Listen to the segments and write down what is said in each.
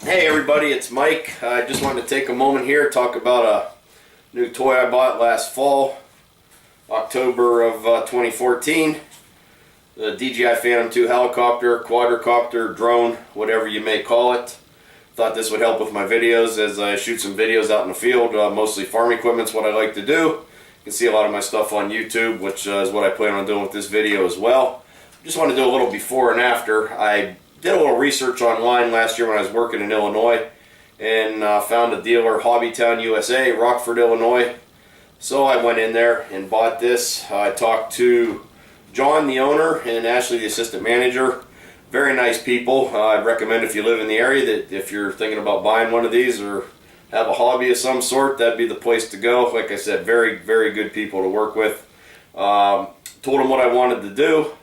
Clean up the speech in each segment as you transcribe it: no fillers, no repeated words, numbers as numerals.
Hey everybody, it's Mike. I just wanted to take a moment here to talk about a new toy I bought last fall, October of 2014. The DGI Phantom II helicopter, quadricopter, drone, whatever you may call it. Thought this would help with my videos as I shoot some videos out in the field. Mostly farm equipment's what I like to do. You can see a lot of my stuff on YouTube, which is what I plan on doing with this video as well. Just want to do a little before and after. I did a little research online last year when I was working in Illinois and found a dealer, Hobbytown USA, Rockford, Illinois. So I went in there and bought this. I talked to John, the owner, and Ashley, the assistant manager. Very nice people. I'd recommend if you live in the area that if you're thinking about buying one of these or have a hobby of some sort, that'd be the place to go. Like I said, very, very good people to work with. Told them what I wanted to do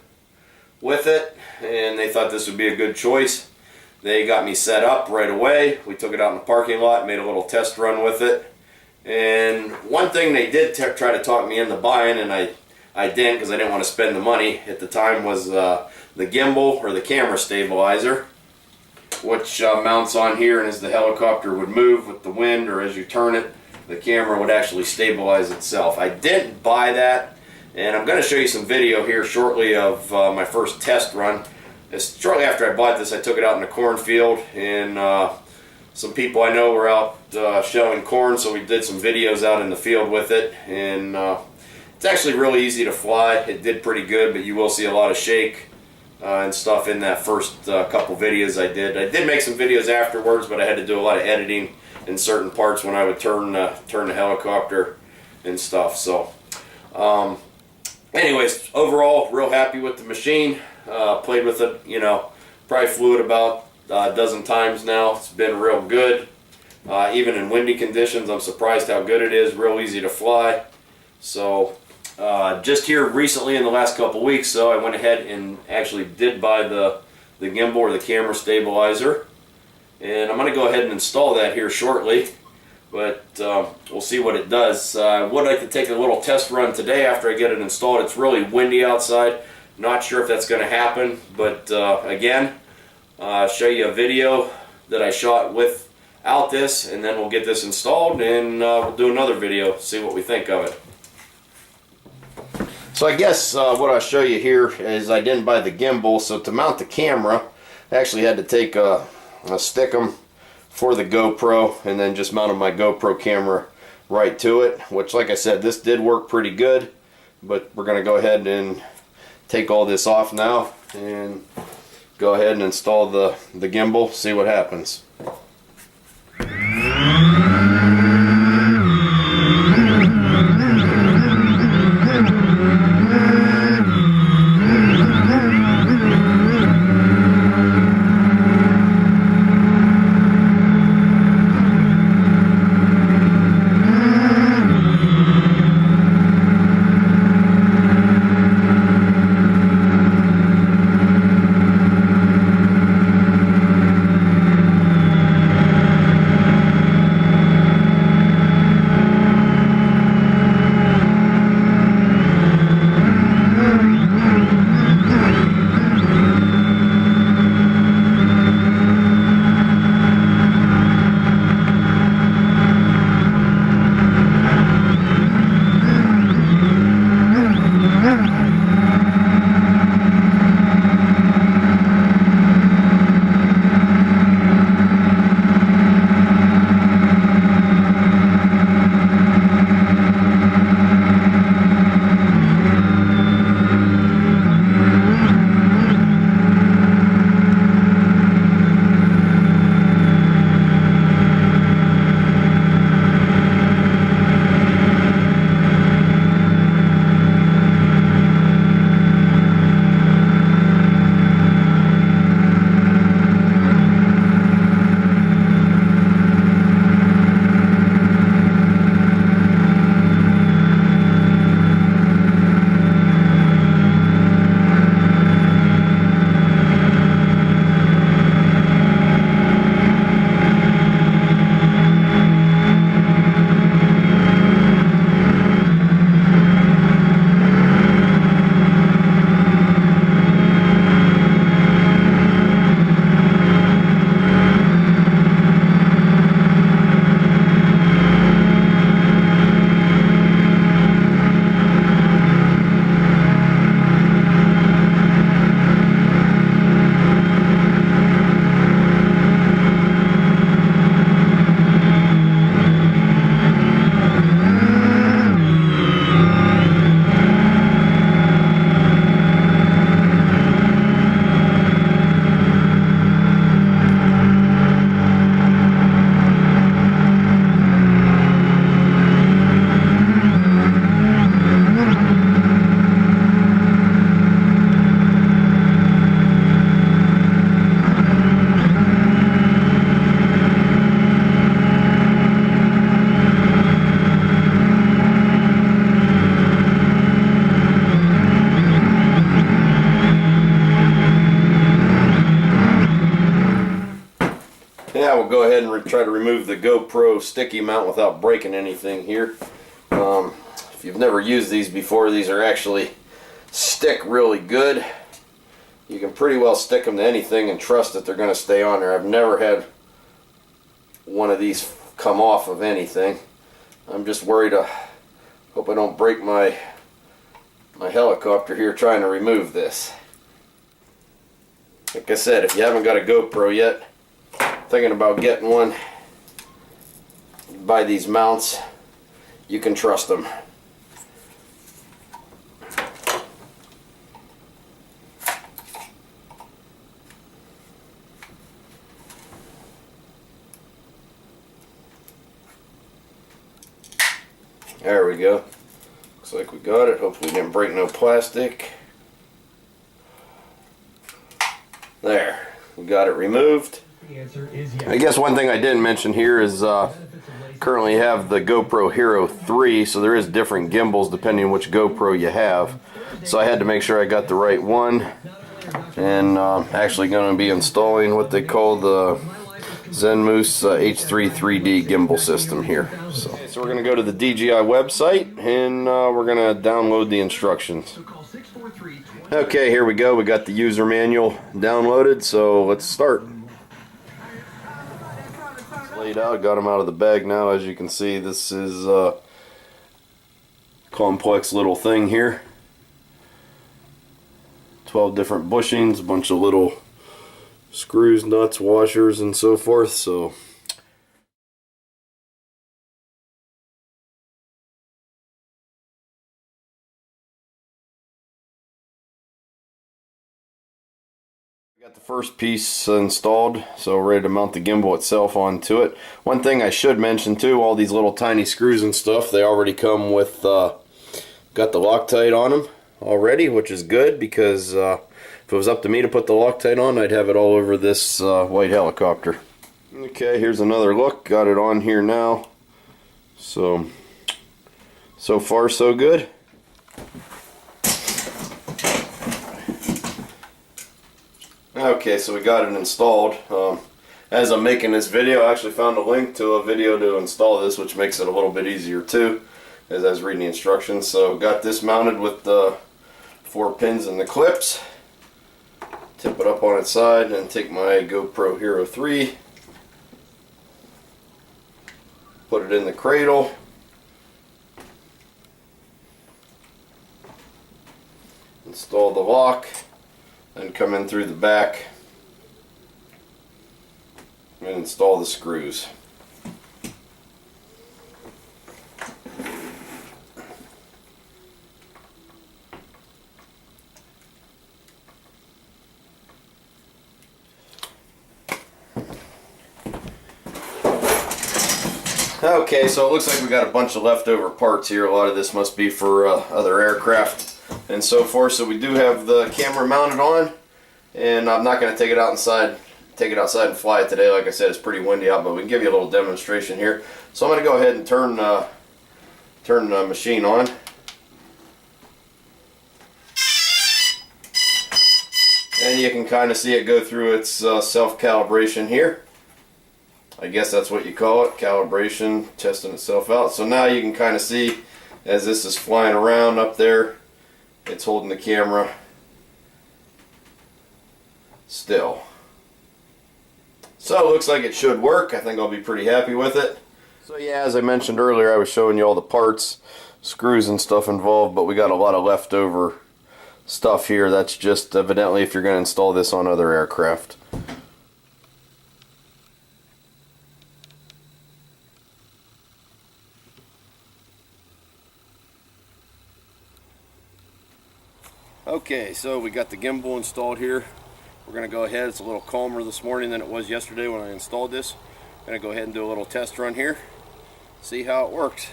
with it, and they thought this would be a good choice. They got me set up right away. We took it out in the parking lot, made a little test run with it. And one thing they did try to talk me into buying, and I didn't because I didn't want to spend the money at the time, was the gimbal or the camera stabilizer, which mounts on here, and as the helicopter would move with the wind or as you turn it, the camera would actually stabilize itself. I didn't buy that, and I'm going to show you some video here shortly of my first test run. Shortly after I bought this, I took it out in the cornfield, and some people I know were out shelling corn, so we did some videos out in the field with it. And it's actually really easy to fly. It did pretty good, but you will see a lot of shake and stuff in that first couple videos I did. I did make some videos afterwards, but I had to do a lot of editing in certain parts when I would turn the helicopter and stuff. So anyways, overall, real happy with the machine. Played with it, probably flew it about a dozen times now. It's been real good. Even in windy conditions, I'm surprised how good it is. Real easy to fly. So just here recently in the last couple weeks, so I went ahead and actually did buy the gimbal or the camera stabilizer. And I'm going to go ahead and install that here shortly. But we'll see what it does. I would like to take a little test run today after I get it installed. It's really windy outside. Not sure if that's going to happen, but again, show you a video that I shot without this, and then we'll get this installed, and we'll do another video, see what we think of it. So I guess what I'll show you here is I didn't buy the gimbal, so to mount the camera, I actually had to take a Stickum for the GoPro, and then just mounted my GoPro camera right to it, which, like I said, this did work pretty good, but we're going to go ahead and take all this off now and go ahead and install the gimbal, see what happens. Yeah, we'll go ahead and try to remove the GoPro sticky mount without breaking anything here. If you've never used these before, these are actually stick really good. You can pretty well stick them to anything and trust that they're going to stay on there. I've never had one of these come off of anything. I'm just worried. Hope I don't break my helicopter here trying to remove this. Like I said, if you haven't got a GoPro yet, thinking about getting one, buy these mounts. You can trust them. There we go. Looks like we got it. Hopefully we didn't break no plastic. There. We got it removed. I guess one thing I didn't mention here is currently have the GoPro Hero 3, so there is different gimbals depending on which GoPro you have. So I had to make sure I got the right one. And actually going to be installing what they call the Zenmoose H3 3D gimbal system here. So we're going to go to the DGI website and we're going to download the instructions. Okay, here we go. We got the user manual downloaded, so let's start. It's laid out, got them out of the bag now. As you can see, this is a complex little thing here. 12 different bushings, a bunch of little screws, nuts, washers, and so forth. So got the first piece installed, so ready to mount the gimbal itself onto it. One thing I should mention too, all these little tiny screws and stuff, they already come with got the Loctite on them already, which is good because if it was up to me to put the Loctite on, I'd have it all over this white helicopter. Okay, here's another look. Got it on here now. So far so good. Okay, so we got it installed. As I'm making this video, I actually found a link to a video to install this, which makes it a little bit easier too, as I was reading the instructions. So got this mounted with the 4 pins and the clips. Tip it up on its side and take my GoPro Hero 3. Put it in the cradle. Install the lock. Then come in through the back and install the screws. Okay, so it looks like we got a bunch of leftover parts here. A lot of this must be for other aircraft and so forth. So we do have the camera mounted on, and I'm not going to take it outside and fly it today. Like I said, it's pretty windy out, but we can give you a little demonstration here. So I'm going to go ahead and turn the machine on. And you can kind of see it go through its self-calibration here. I guess that's what you call it, calibration, testing itself out. So now you can kind of see as this is flying around up there, it's holding the camera still. So it looks like it should work. I think I'll be pretty happy with it. So yeah, as I mentioned earlier, I was showing you all the parts, screws and stuff involved, but we got a lot of leftover stuff here. That's just evidently if you're going to install this on other aircraft. Okay, so we got the gimbal installed here. We're going to go ahead. It's a little calmer this morning than it was yesterday when I installed this. I'm going to go ahead and do a little test run here, see how it works.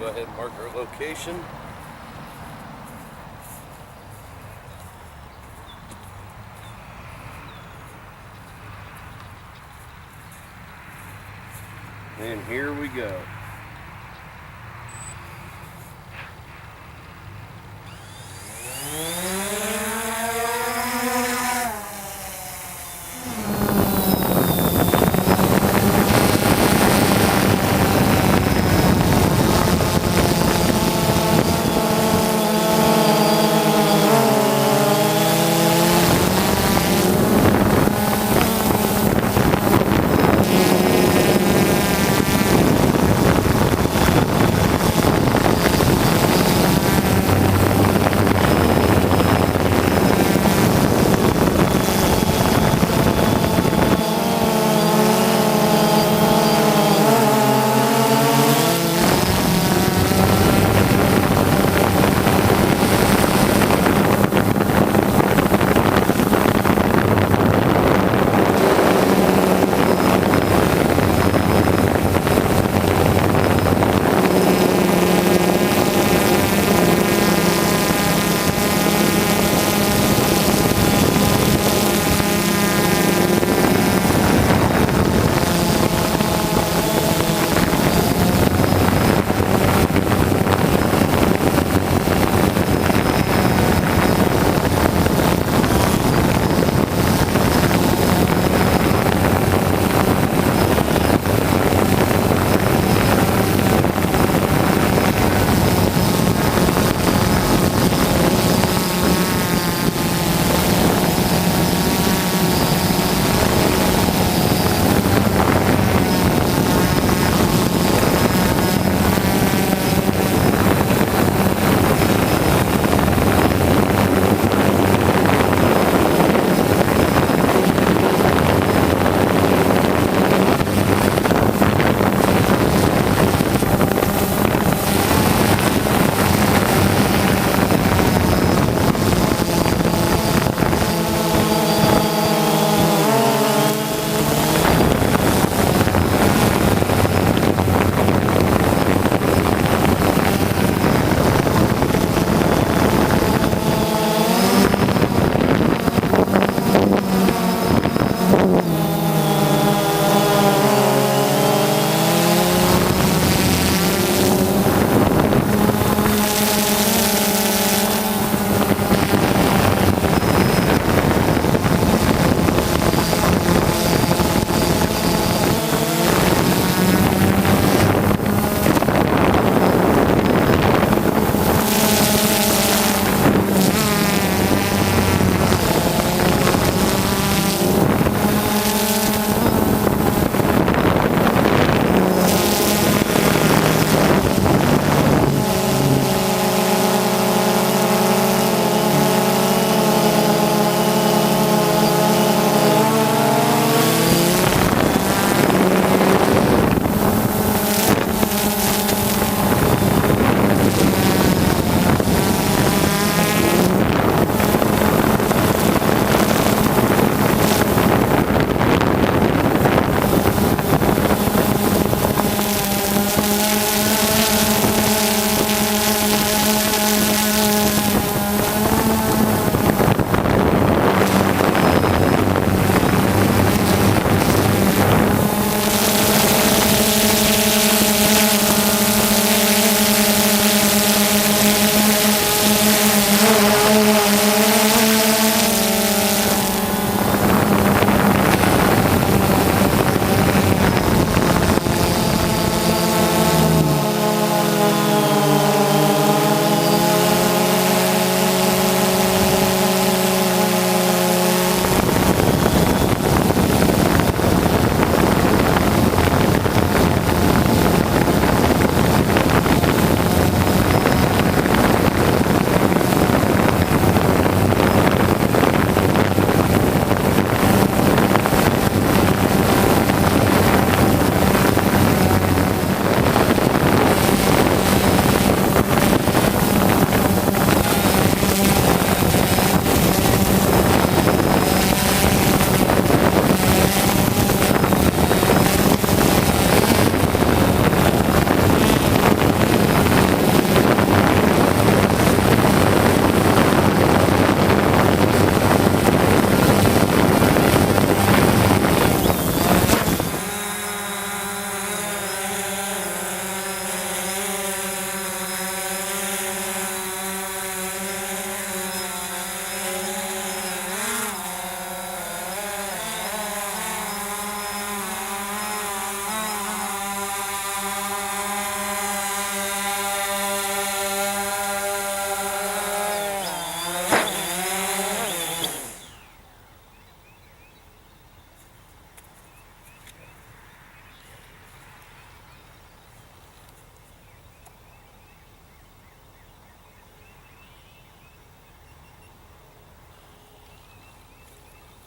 Go ahead and mark our location. And here we go.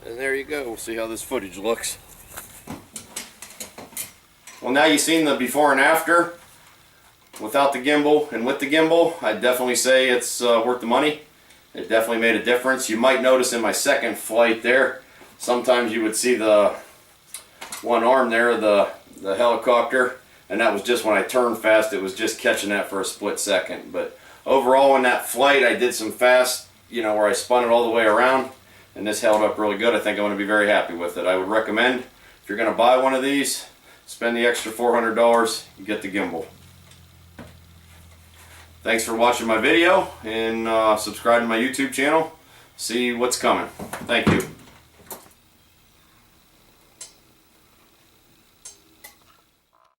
And there you go. We'll see how this footage looks. Well, now you've seen the before and after without the gimbal and with the gimbal. I'd definitely say it's worth the money. It definitely made a difference. You might notice in my second flight there, sometimes you would see the one arm there, the helicopter, and that was just when I turned fast. It was just catching that for a split second. But overall in that flight I did some fast, where I spun it all the way around, and this held up really good. I think I'm going to be very happy with it. I would recommend, if you're going to buy one of these, spend the extra $400, you get the gimbal. Thanks for watching my video, and subscribe to my YouTube channel. See what's coming. Thank you.